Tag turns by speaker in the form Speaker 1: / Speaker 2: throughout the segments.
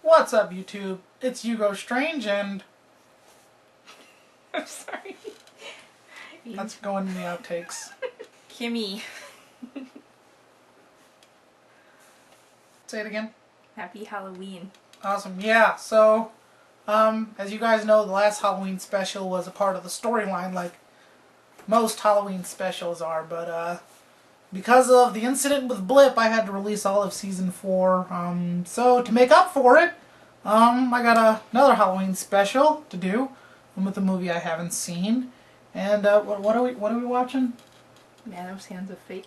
Speaker 1: What's up, YouTube? It's Hugo Strange, and
Speaker 2: I'm sorry.
Speaker 1: That's going in the outtakes.
Speaker 2: Kimmy.
Speaker 1: Say it again.
Speaker 2: Happy Halloween.
Speaker 1: Awesome. Yeah, so, as you guys know, the last Halloween special was a part of the storyline, like most Halloween specials are, but, because of the incident with Blip, I had to release all of Season 4, so to make up for it, I got another Halloween special to do, with a movie I haven't seen, and, what are we watching?
Speaker 2: Manos Hands of Fate.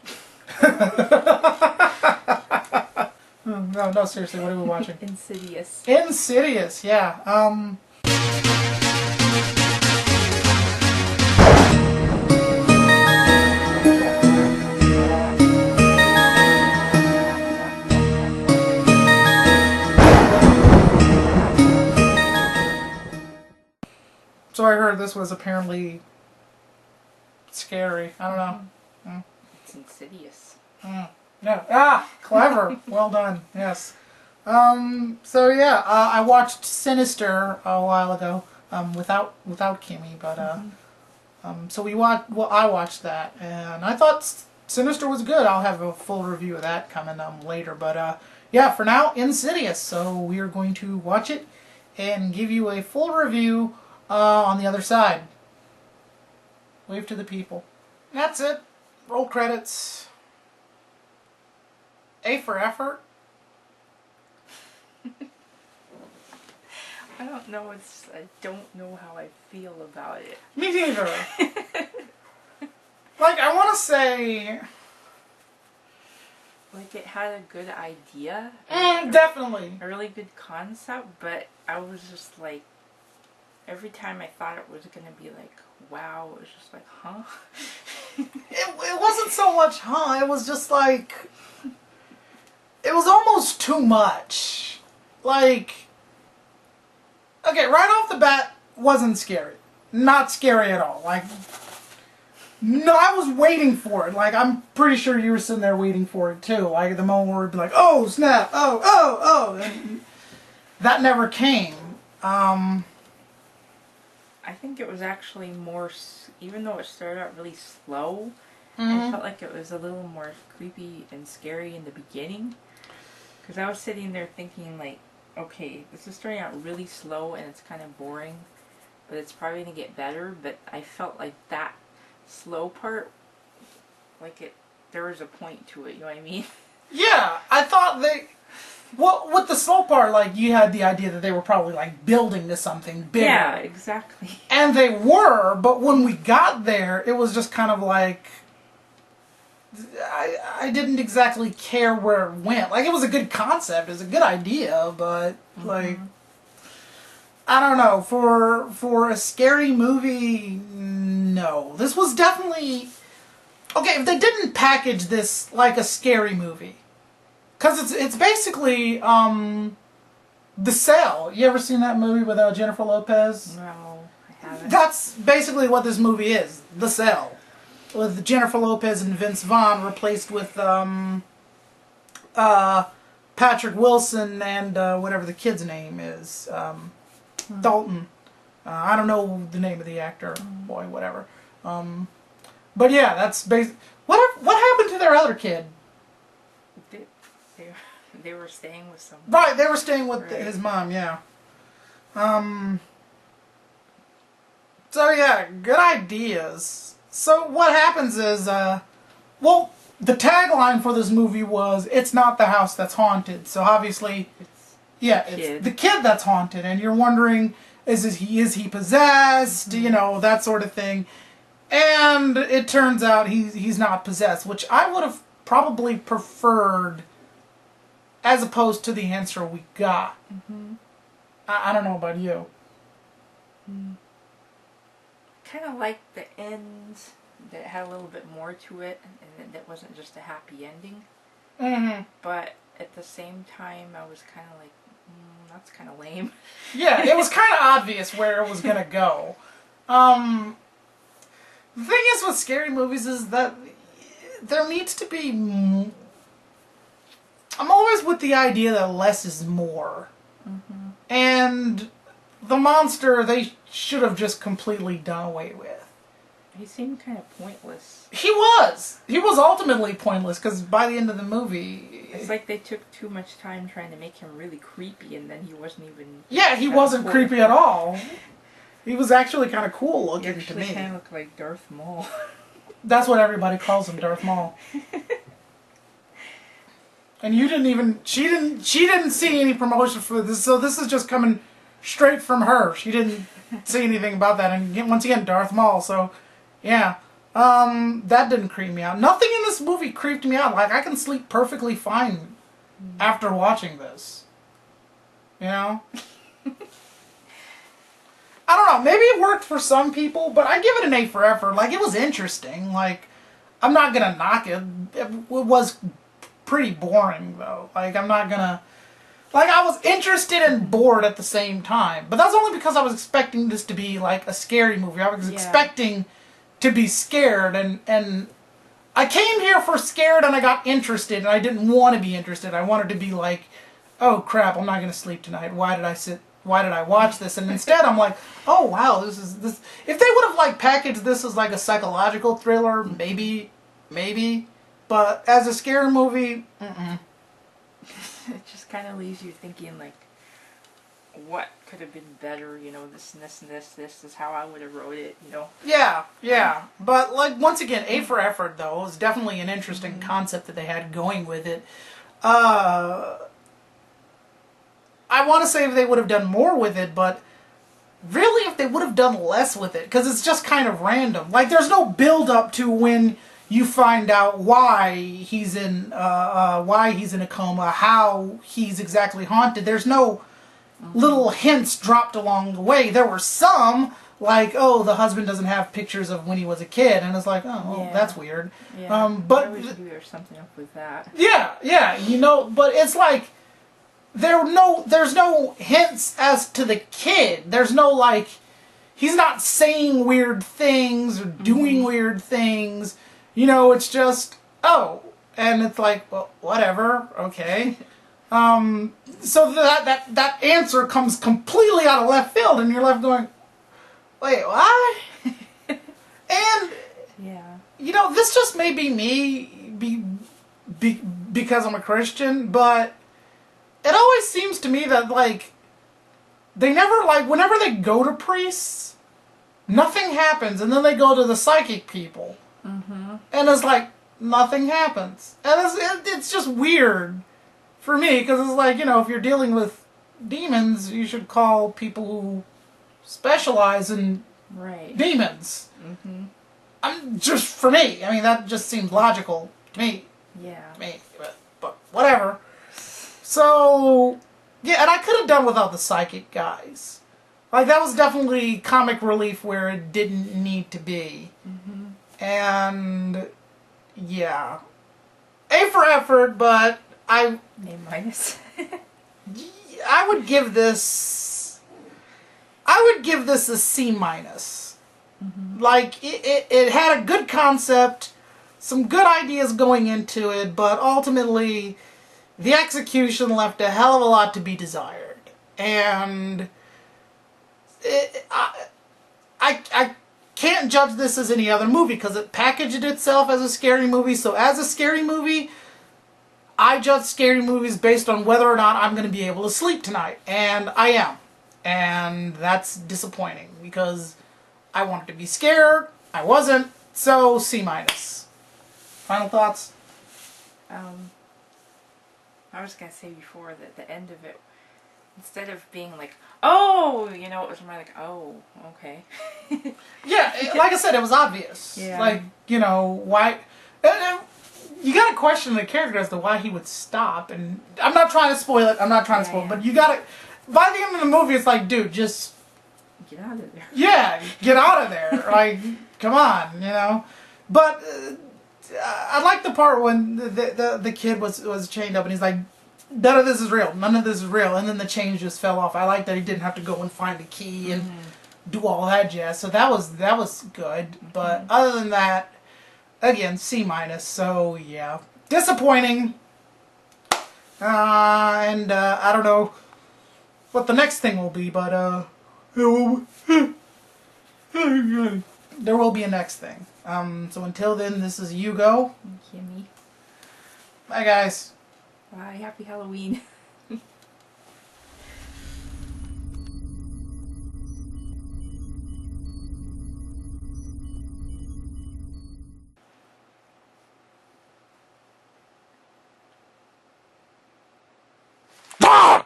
Speaker 1: No, seriously, what are we watching?
Speaker 2: Insidious.
Speaker 1: Insidious, yeah, So I heard this was apparently scary. I don't know.
Speaker 2: It's Insidious.
Speaker 1: Yeah. Clever. Well done. Yes. So yeah, I watched Sinister a while ago. Without Kimmy, but so I watched that, and I thought Sinister was good. I'll have a full review of that coming later. But yeah, for now, Insidious. So we are going to watch it and give you a full review on the other side. Wave to the people. That's it. Roll credits. A for effort.
Speaker 2: I don't know. I don't know how I feel about it.
Speaker 1: Me neither. Like, I want to say...
Speaker 2: Like, it had a good idea.
Speaker 1: Definitely.
Speaker 2: A really good concept, but I was just like, every time I thought it was going to be like, wow, it was just like, huh?
Speaker 1: It wasn't so much, huh? It was just like... It was almost too much. Like... Okay, right off the bat, wasn't scary. Not scary at all. Like... No, I was waiting for it. Like, I'm pretty sure you were sitting there waiting for it, too. Like, the moment where it'd be like, oh, snap, oh. And that never came.
Speaker 2: I think it was actually more, even though it started out really slow, I felt like it was a little more creepy and scary in the beginning. Because I was sitting there thinking, like, okay, this is starting out really slow and it's kind of boring, but it's probably going to get better. But I felt like that slow part, like there was a point to it, you know what I mean?
Speaker 1: Yeah, I thought well, with the slow part, like, you had the idea that they were probably, like, building to something bigger.
Speaker 2: Yeah, exactly.
Speaker 1: And they were, but when we got there, it was just kind of like... I didn't exactly care where it went. Like, it was a good concept, it was a good idea, but, like... I don't know, for a scary movie, no. This was definitely... Okay, if they didn't package this like a scary movie... Because it's basically, The Cell. You ever seen that movie with Jennifer Lopez?
Speaker 2: No, I haven't.
Speaker 1: That's basically what this movie is. The Cell. With Jennifer Lopez and Vince Vaughn replaced with, Patrick Wilson and, whatever the kid's name is. Dalton. I don't know the name of the actor. Boy, whatever. But yeah, that's what happened to their other kid?
Speaker 2: They were staying with someone.
Speaker 1: Right, they were staying with his mom, yeah. So yeah, good ideas. So what happens is, well, the tagline for this movie was, "It's not the house that's haunted." So obviously, it's the kid that's haunted, and you're wondering, is he possessed? You know, that sort of thing. And it turns out he's not possessed, which I would have probably preferred, as opposed to the answer we got. I don't know about you.
Speaker 2: Kind of like the end that had a little bit more to it, and that wasn't just a happy ending. But at the same time, I was kind of like, that's kind of lame.
Speaker 1: Yeah, it was kind of obvious where it was going to go. The thing is with scary movies is that there needs to be... I'm always with the idea that less is more. And the monster, they should have just completely done away with.
Speaker 2: He seemed kind of pointless.
Speaker 1: He was. He was ultimately pointless because by the end of the movie...
Speaker 2: It's like they took too much time trying to make him really creepy and then he wasn't even...
Speaker 1: Yeah, he wasn't
Speaker 2: cool.
Speaker 1: creepy at all. He was actually kind of cool looking to me.
Speaker 2: He kind of looked like Darth Maul.
Speaker 1: That's what everybody calls him, Darth Maul. And you didn't even... She didn't see any promotion for this, so this is just coming straight from her. She didn't say anything about that. And once again, Darth Maul, so... Yeah. That didn't creep me out. Nothing in this movie creeped me out. Like, I can sleep perfectly fine after watching this. You know? I don't know. Maybe it worked for some people, but I give it an A for effort. Like, it was interesting. Like, I'm not gonna knock it. It was pretty boring, though. Like, I'm not gonna... Like, I was interested and bored at the same time. But that's only because I was expecting this to be, like, a scary movie. I was expecting to be scared, and I came here for scared, and I got interested, and I didn't want to be interested. I wanted to be like, oh, crap, I'm not going to sleep tonight. Why did I watch this? And instead, I'm like, oh, wow, this. If they would have, like, packaged this as, like, a psychological thriller, maybe, but as a scary movie,
Speaker 2: It just kind of leaves you thinking, like, what could have been better, you know, this and this and this is how I would have wrote it, you know.
Speaker 1: Yeah. But, like, once again, A for effort, though. It was definitely an interesting concept that they had going with it. I want to say if they would have done more with it, but really if they would have done less with it, because it's just kind of random. Like, there's no build-up to when you find out why he's in a coma, how he's exactly haunted. There's no little hints dropped along the way. There were some, like, oh, the husband doesn't have pictures of when he was a kid, and it's like, oh, well, that's weird.
Speaker 2: Yeah,
Speaker 1: but
Speaker 2: I wish there's something up with that.
Speaker 1: Yeah, you know, but it's like there's no hints as to the kid. There's no, like, he's not saying weird things or doing weird things. You know, it's just, oh, and it's like, well, whatever, okay. So that answer comes completely out of left field, and you're left going, wait, what? And, you know, this just may be me because I'm a Christian, but it always seems to me that, like, they never, like, whenever they go to priests, nothing happens, and then they go to the psychic people. And it's like, nothing happens. And it's just weird for me, because it's like, you know, if you're dealing with demons, you should call people who specialize in demons. Just for me. I mean, that just seems logical to me.
Speaker 2: Yeah.
Speaker 1: But whatever. So, yeah, and I could have done without the psychic guys. Like, that was definitely comic relief where it didn't need to be. And, yeah. A for effort, but A
Speaker 2: minus.
Speaker 1: I would give this a C minus. Like, it had a good concept, some good ideas going into it, but ultimately the execution left a hell of a lot to be desired. And I can't judge this as any other movie because it packaged itself as a scary movie. So as a scary movie, I judge scary movies based on whether or not I'm going to be able to sleep tonight. And I am. And that's disappointing because I wanted to be scared. I wasn't. So C minus. Final thoughts?
Speaker 2: I was going to say before that the end of it, instead of being like, oh, you know, it was more like, oh, okay.
Speaker 1: Yeah, like I said, it was obvious.
Speaker 2: Yeah.
Speaker 1: Like, you know, why... you gotta question the character as to why he would stop, and I'm not trying to spoil it, but you gotta... By the end of the movie, it's like, dude, just...
Speaker 2: Get out of there.
Speaker 1: Yeah, get out of there. Like, come on, you know? But I like the part when the kid was chained up, and he's like, none of this is real, and then the chain just fell off. I like that he didn't have to go and find a key and do all that jazz, so that was good, but other than that, again, C minus, so yeah. Disappointing, and I don't know what the next thing will be, but there will be a next thing. So until then, this is Hugo.
Speaker 2: Kimmy.
Speaker 1: Bye, guys.
Speaker 2: Bye. Happy Halloween.